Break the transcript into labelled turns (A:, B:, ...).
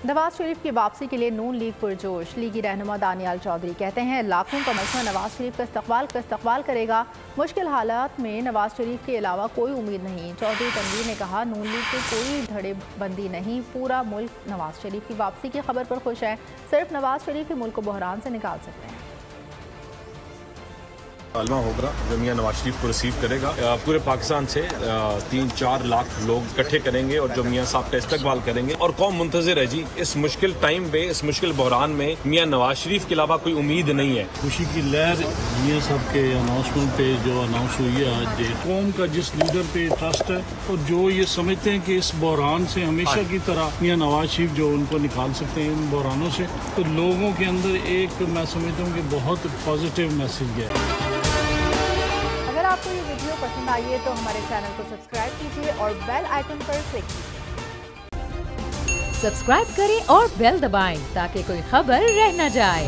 A: नवाज शरीफ की वापसी के लिए नून लीग पुरजोश। लीगी रहनुमा दानियाल चौधरी कहते हैं लाखों का मजमा नवाज शरीफ का इस्तकबाल करेगा। मुश्किल हालात में नवाज शरीफ के अलावा कोई उम्मीद नहीं। चौधरी तनवीर ने कहा नून लीग की कोई धड़ेबंदी नहीं, पूरा मुल्क नवाज शरीफ की वापसी की खबर पर खुश है। सिर्फ नवाज शरीफ ही मुल्क को बहरान से निकाल सकते हैं।
B: आलमा होगा जो मियां नवाज शरीफ को रिसीव करेगा। पूरे पाकिस्तान से 3-4 लाख लोग इकट्ठे करेंगे और जो मियां साहब का इस्तकबाल करेंगे और कौम मुंतज़िर है जी। इस मुश्किल टाइम पे, इस मुश्किल बहरान में मियां नवाज शरीफ के अलावा कोई उम्मीद नहीं है।
C: खुशी की लहर मियां साहब के अनाउंसमेंट पे जो अनाउंस हुई है आज, कौम का जिस लीडर पे ट्रस्ट है और जो ये समझते हैं कि इस बहरान से हमेशा की तरह मियां नवाज शरीफ जो उनको निकाल सकते हैं इन बहरानों से, तो लोगों के अंदर एक मैं समझता हूँ कि बहुत पॉजिटिव मैसेज है।
A: अगर आपको ये वीडियो पसंद आई है तो हमारे चैनल को सब्सक्राइब कीजिए और बेल आइकन पर क्लिक कीजिए।
D: सब्सक्राइब करें और बेल दबाएं ताकि कोई खबर रह न जाए।